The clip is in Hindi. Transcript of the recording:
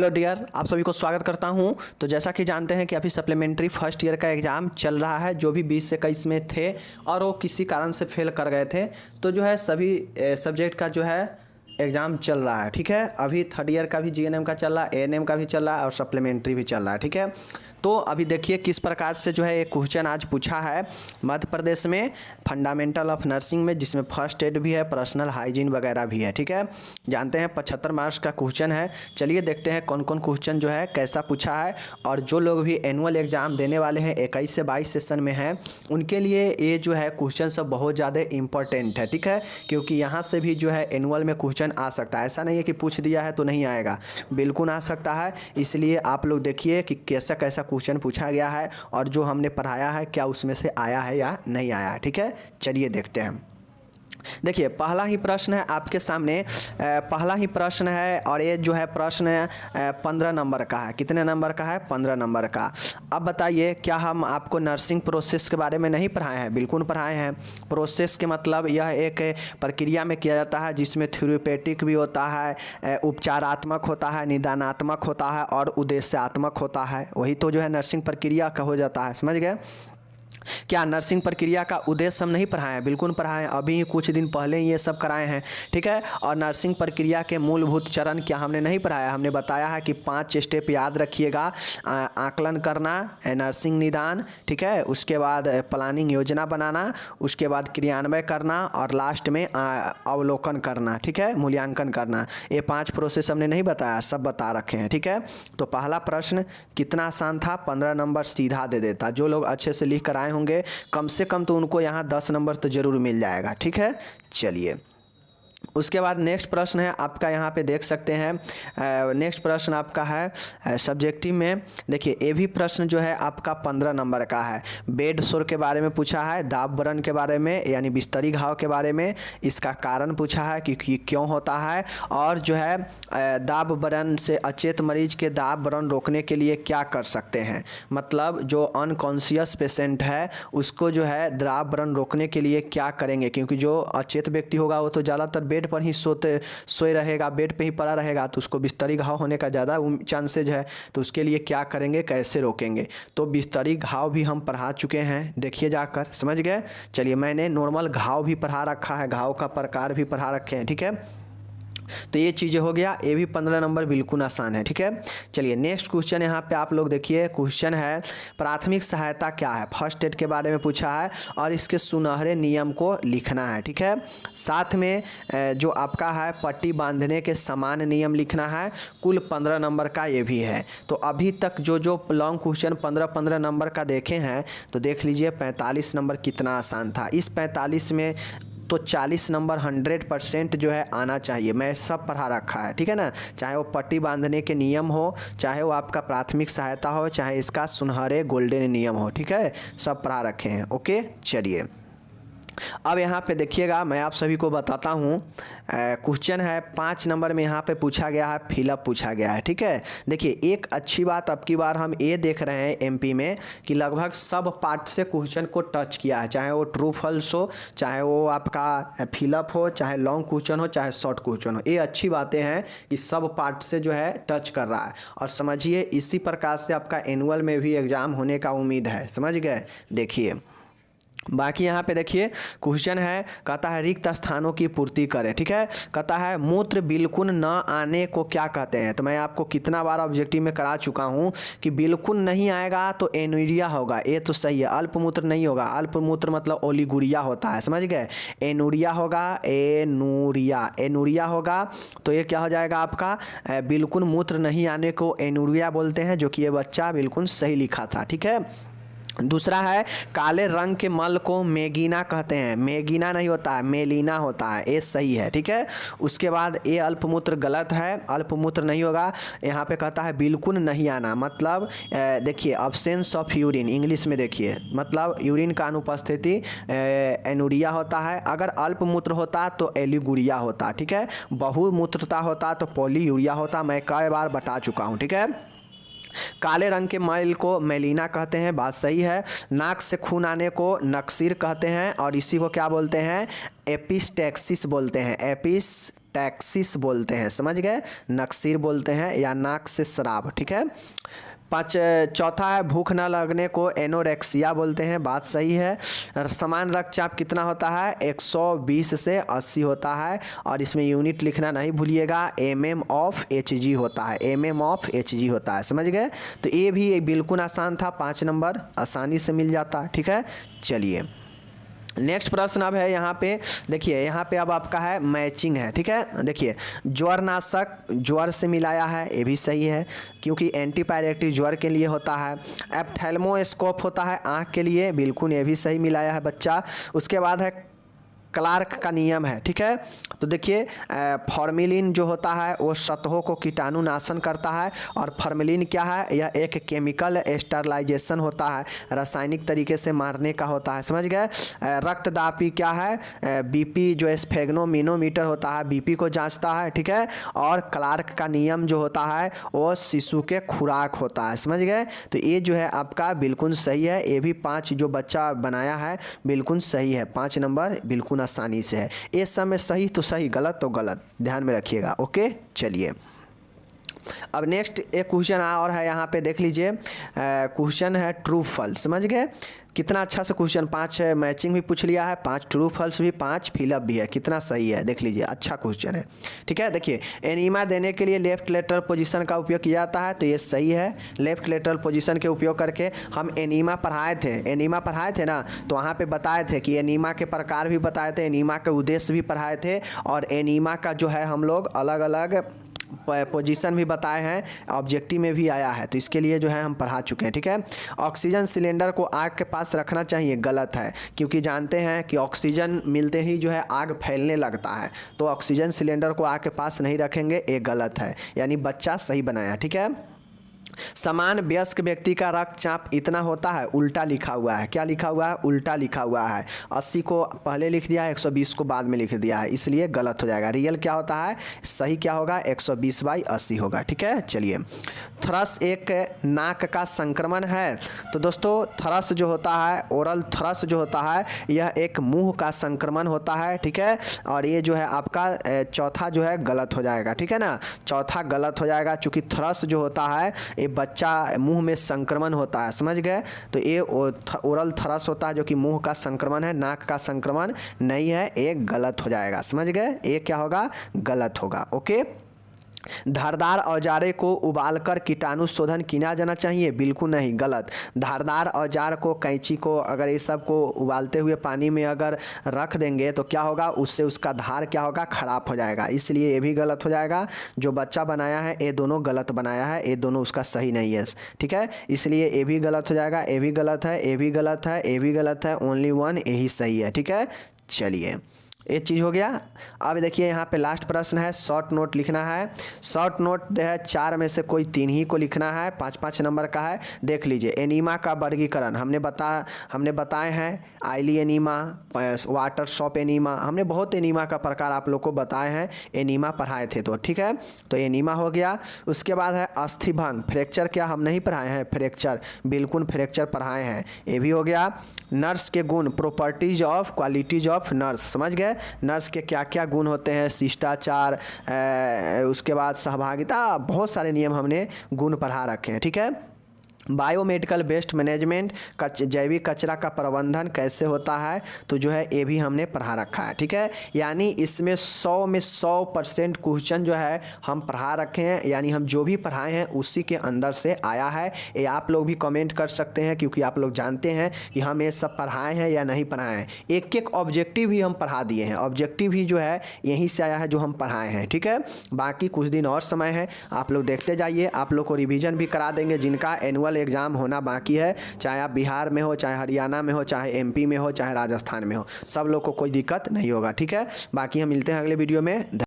हेलो डियर, आप सभी को स्वागत करता हूं। तो जैसा कि जानते हैं कि अभी सप्लीमेंट्री फर्स्ट ईयर का एग्ज़ाम चल रहा है। जो भी 20 से 21 में थे और वो किसी कारण से फेल कर गए थे, तो जो है सभी सब्जेक्ट का जो है एग्ज़ाम चल रहा है। ठीक है, अभी थर्ड ईयर का भी जीएनएम का चल रहा है, एएनएम का भी चल रहा है और सप्लीमेंट्री भी चल रहा है। ठीक है, तो अभी देखिए किस प्रकार से जो है एक क्वेश्चन आज पूछा है मध्य प्रदेश में फंडामेंटल ऑफ नर्सिंग में, जिसमें फर्स्ट एड भी है, पर्सनल हाइजीन वगैरह भी है। ठीक है, जानते हैं 75 मार्क्स का क्वेश्चन है। चलिए देखते हैं कौन कौन क्वेश्चन जो है कैसा पूछा है। और जो लोग भी एनुअल एग्ज़ाम देने वाले हैं 21 से 22 सेशन में हैं, उनके लिए ये जो है क्वेश्चन सब बहुत ज़्यादा इंपॉर्टेंट है। ठीक है, क्योंकि यहाँ से भी जो है एनुअल में क्वेश्चन आ सकता है। ऐसा नहीं है कि पूछ दिया है तो नहीं आएगा, बिल्कुल आ सकता है। इसलिए आप लोग देखिए कि कैसा कैसा क्वेश्चन पूछा गया है और जो हमने पढ़ाया है क्या उसमें से आया है या नहीं आया। ठीक है, चलिए देखते हैं। देखिए पहला ही प्रश्न है आपके सामने, पहला ही प्रश्न है और ये जो है प्रश्न 15 नंबर का है। कितने नंबर का है? 15 नंबर का। अब बताइए, क्या हम आपको नर्सिंग प्रोसेस के बारे में नहीं पढ़ाए हैं? बिल्कुल पढ़ाए हैं। प्रोसेस के मतलब यह एक प्रक्रिया में किया जाता है जिसमें थेरेपेटिक भी होता है, उपचारात्मक होता है, निदानात्मक होता है और उद्देश्यात्मक होता है। वही तो जो है नर्सिंग प्रक्रिया का हो जाता है। समझ गए? क्या नर्सिंग प्रक्रिया का उद्देश्य हम नहीं पढ़ाए हैं? बिल्कुल पढ़ाए हैं, अभी कुछ दिन पहले ही ये सब कराए हैं। ठीक है, और नर्सिंग प्रक्रिया के मूलभूत चरण क्या हमने नहीं पढ़ाया? हमने बताया है कि 5 स्टेप याद रखिएगा। आकलन करना, नर्सिंग निदान, ठीक है, उसके बाद प्लानिंग योजना बनाना, उसके बाद क्रियान्वयन करना और लास्ट में अवलोकन करना। ठीक है, मूल्यांकन करना। ये 5 प्रोसेस हमने नहीं बताया, सब बता रखे हैं। ठीक है, तो पहला प्रश्न कितना आसान था, 15 नंबर सीधा दे देता। जो लोग अच्छे से लिख कर आए होंगे कम से कम तो उनको यहाँ 10 नंबर तो जरूर मिल जाएगा। ठीक है, चलिए उसके बाद नेक्स्ट प्रश्न है आपका, यहाँ पे देख सकते हैं। नेक्स्ट प्रश्न आपका है सब्जेक्टिव में। देखिए ये भी प्रश्न जो है आपका 15 नंबर का है। बेड सोर के बारे में पूछा है, दाब बरन के बारे में यानी बिस्तरी घाव के बारे में, इसका कारण पूछा है कि क्यों होता है, और जो है दाब बरन से अचेत मरीज के दाब बरन रोकने के लिए क्या कर सकते हैं। मतलब जो अनकॉन्शियस पेशेंट है उसको जो है दाब बरन रोकने के लिए क्या करेंगे, क्योंकि जो अचेत व्यक्ति होगा वो तो ज़्यादातर बेड पर ही सोए रहेगा, बेड पे ही पड़ा रहेगा, तो उसको बिस्तरी घाव होने का ज़्यादा चांसेज है। तो उसके लिए क्या करेंगे, कैसे रोकेंगे। तो बिस्तरी घाव भी हम पढ़ा चुके हैं, देखिए जाकर, समझ गए। चलिए मैंने नॉर्मल घाव भी पढ़ा रखा है, घाव का प्रकार भी पढ़ा रखे हैं। ठीक है, तो ये चीज़ें हो गया। ये भी 15 नंबर बिल्कुल आसान है। ठीक है, चलिए नेक्स्ट क्वेश्चन यहाँ पे आप लोग देखिए। क्वेश्चन है प्राथमिक सहायता क्या है, फर्स्ट एड के बारे में पूछा है और इसके सुनहरे नियम को लिखना है। ठीक है, साथ में जो आपका है पट्टी बांधने के समान नियम लिखना है। कुल 15 नंबर का ये भी है। तो अभी तक जो लॉन्ग क्वेश्चन 15-15 नंबर का देखे हैं, तो देख लीजिए 45 नंबर कितना आसान था। इस 45 में तो 40 नंबर 100% जो है आना चाहिए। मैं सब पढ़ा रखा है। ठीक है ना, चाहे वो पट्टी बांधने के नियम हो, चाहे वो आपका प्राथमिक सहायता हो, चाहे इसका सुनहरे गोल्डन नियम हो। ठीक है, सब पढ़ा रखे हैं। ओके, चलिए अब यहाँ पे देखिएगा, मैं आप सभी को बताता हूँ। क्वेश्चन है 5 नंबर में, यहाँ पे पूछा गया है फिलअप पूछा गया है। ठीक है, देखिए एक अच्छी बात अब की बार हम ये देख रहे हैं एमपी में कि लगभग सब पार्ट से क्वेश्चन को टच किया है, चाहे वो ट्रू फॉल्स हो, चाहे वो आपका फिलअप हो, चाहे लॉन्ग क्वेश्चन हो, चाहे शॉर्ट क्वेश्चन हो। ये अच्छी बातें हैं कि सब पार्ट से जो है टच कर रहा है। और समझिए इसी प्रकार से आपका एनुअल में भी एग्ज़ाम होने का उम्मीद है। समझ गए? देखिए बाकी यहाँ पे देखिए क्वेश्चन है, कहता है रिक्त स्थानों की पूर्ति करें। ठीक है, कहता है मूत्र बिल्कुल न आने को क्या कहते हैं। तो मैं आपको कितना बार ऑब्जेक्टिव में करा चुका हूँ कि बिल्कुल नहीं आएगा तो एनुरिया होगा, ये तो सही है। अल्पमूत्र नहीं होगा, अल्पमूत्र मतलब ओलिगुरिया होता है। समझ गए? एनुरिया होगा, एनुरिया होगा। तो ये क्या हो जाएगा आपका, बिल्कुल मूत्र नहीं आने को एनुरिया बोलते हैं, जो कि ये बच्चा बिल्कुल सही लिखा था। ठीक है, दूसरा है काले रंग के मल को मेगीना कहते हैं। मेगीना नहीं होता है, मेलीना होता है, ये सही है। ठीक है, उसके बाद ये अल्पमूत्र गलत है, अल्पमूत्र नहीं होगा। यहाँ पे कहता है बिल्कुल नहीं आना, मतलब देखिए अब्सेंस ऑफ यूरिन, इंग्लिश में देखिए, मतलब यूरिन का अनुपस्थिति एनुरिया होता है। अगर अल्पमूत्र होता तो एलिगुरिया होता। ठीक है, बहुमूत्रता होता तो पॉलीयूरिया होता। मैं कई बार बता चुका हूँ। ठीक है, काले रंग के मैल को मेलिना कहते हैं, बात सही है। नाक से खून आने को नक्सीर कहते हैं और इसी को क्या बोलते हैं, एपिस्टेक्सिस बोलते हैं। टैक्सिस बोलते हैं, समझ गए, नक्सीर बोलते हैं या नाक से शराब, ठीक है। चौथा है भूख ना लगने को एनोरेक्सिया बोलते हैं, बात सही है। समान रक्तचाप कितना होता है, 120 से 80 होता है, और इसमें यूनिट लिखना नहीं भूलिएगा, mm/Hg होता है, mm/Hg होता है, समझ गए। तो ये भी बिल्कुल आसान था, 5 नंबर आसानी से मिल जाता, ठीक है। चलिए नेक्स्ट प्रश्न अब है यहाँ पे, देखिए यहाँ पे अब आपका है मैचिंग है, ठीक है। देखिए ज्वरनाशक ज्वर से मिलाया है, ये भी सही है क्योंकि एंटीपायरेटिक ज्वर के लिए होता है। एप्थेल्मोस्कोप होता है आँख के लिए, बिल्कुल ये भी सही मिलाया है बच्चा। उसके बाद है क्लार्क का नियम है, ठीक है। तो देखिए फॉर्मेलिन जो होता है वो सतहों को कीटाणुनाशन करता है, और फॉर्मेलिन क्या है, यह एक केमिकल स्टरलाइजेशन होता है, रासायनिक तरीके से मारने का होता है, समझ गए। रक्तदापी क्या है, बीपी जो स्फेग्नोमीनोमीटर होता है बीपी को जांचता है, ठीक है। और क्लार्क का नियम जो होता है वो शिशु के खुराक होता है, समझ गए। तो ये जो है आपका बिल्कुल सही है, ये भी 5 जो बच्चा बनाया है बिल्कुल सही है, 5 नंबर बिल्कुल आसानी से है। इस समय सही तो सही, गलत तो गलत, ध्यान में रखिएगा, ओके। चलिए अब नेक्स्ट एक क्वेश्चन और है यहाँ पे, देख लीजिए क्वेश्चन है ट्रू फॉल्स, समझ गए। कितना अच्छा से क्वेश्चन, 5 मैचिंग भी पूछ लिया है, 5 ट्रू फॉल्स भी, 5 फिलअप भी है, कितना सही है देख लीजिए, अच्छा क्वेश्चन है, ठीक है। देखिए एनीमा देने के लिए लेफ्ट लेटरल पोजीशन का उपयोग किया जाता है, तो ये सही है। लेफ्ट लेटरल पोजीशन के उपयोग करके हम एनीमा पढ़ाए थे ना, तो वहाँ पे बताए थे कि एनीमा के प्रकार भी बताए थे, एनीमा के उद्देश्य भी पढ़ाए थे, और एनीमा का जो है हम लोग अलग अलग पोजीशन भी बताए हैं, ऑब्जेक्टिव में भी आया है, तो इसके लिए जो है हम पढ़ा चुके हैं, ठीक है। ऑक्सीजन सिलेंडर को आग के पास रखना चाहिए, गलत है, क्योंकि जानते हैं कि ऑक्सीजन मिलते ही जो है आग फैलने लगता है, तो ऑक्सीजन सिलेंडर को आग के पास नहीं रखेंगे, ये गलत है, यानी बच्चा सही बनाया, ठीक है। समान वयस्क व्यक्ति का रक्तचाप इतना होता है, उल्टा लिखा हुआ है, क्या लिखा हुआ है, उल्टा लिखा हुआ है, 80 को पहले लिख दिया है, 120 को बाद में लिख दिया है, इसलिए गलत हो जाएगा। रियल क्या होता है, सही क्या होगा, 120/80 होगा, ठीक है। चलिए थ्रस एक नाक का संक्रमण है, तो दोस्तों थ्रस जो होता है, ओरल थ्रस जो होता है, यह एक मुंह का संक्रमण होता है, ठीक है। और ये जो है आपका चौथा जो है गलत हो जाएगा, ठीक है ना, चौथा गलत हो जाएगा, चूँकि थ्रस जो होता है ये बच्चा मुंह में संक्रमण होता है, समझ गए। तो ये ओरल थ्रस होता है जो कि मुंह का संक्रमण है, नाक का संक्रमण नहीं है, एक गलत हो जाएगा, समझ गए, एक क्या होगा, गलत होगा, ओके। धारदार औजारे को उबालकर कीटाणु शोधन किया जाना चाहिए, बिल्कुल नहीं, गलत। धारदार औजार को, कैंची को, अगर ये सब को उबालते हुए पानी में अगर रख देंगे तो क्या होगा, उससे उसका धार क्या होगा, खराब हो जाएगा, इसलिए ये भी गलत हो जाएगा। जो बच्चा बनाया है ये दोनों गलत बनाया है, ये दोनों उसका सही नहीं है, ठीक है, इसलिए ये भी गलत हो जाएगा, ये भी गलत है, ये भी गलत है, ये भी गलत है, ओनली 1 यही सही है, ठीक है। चलिए एक चीज़ हो गया। अब देखिए यहाँ पे लास्ट प्रश्न है, शॉर्ट नोट लिखना है। शॉर्ट नोट है 4 में से कोई 3 ही को लिखना है, 5-5 नंबर का है। देख लीजिए एनीमा का वर्गीकरण हमने बताए हैं, आइली एनीमा, वाटर शॉप एनीमा, हमने बहुत एनीमा का प्रकार आप लोग को बताए हैं, एनीमा पढ़ाए थे, तो ठीक है, तो एनीमा हो गया। उसके बाद है अस्थिभंग, फ्रैक्चर क्या हम नहीं पढ़ाए हैं, फ्रैक्चर बिल्कुल फ्रैक्चर पढ़ाए हैं, ये भी हो गया। नर्स के गुण, properties of qualities of nurse, समझ गए, नर्स के क्या क्या गुण होते हैं, शिष्टाचार, उसके बाद सहभागिता, बहुत सारे नियम हमने गुण पढ़ा रखे हैं, ठीक है। बायोमेडिकल वेस्ट मैनेजमेंट, जैविक कचरा का प्रबंधन कैसे होता है, तो जो है ये भी हमने पढ़ा रखा है, ठीक है। यानी इसमें 100 में 100% क्वेश्चन जो है हम पढ़ा रखे हैं, यानी हम जो भी पढ़ाए हैं उसी के अंदर से आया है। ये आप लोग भी कमेंट कर सकते हैं, क्योंकि आप लोग जानते हैं कि हम ये सब पढ़ाए हैं या नहीं पढ़ाए हैं। एक एक ऑब्जेक्टिव भी हम पढ़ा दिए हैं, ऑब्जेक्टिव भी जो है यहीं से आया है जो हम पढ़ाए हैं, ठीक है। बाकी कुछ दिन और समय है, आप लोग देखते जाइए, आप लोग को रिविज़न भी करा देंगे, जिनका एनुअल एग्जाम होना बाकी है, चाहे आप बिहार में हो, चाहे हरियाणा में हो, चाहे एमपी में हो, चाहे राजस्थान में हो, सब लोग को कोई दिक्कत नहीं होगा, ठीक है। बाकी हम मिलते हैं अगले वीडियो में।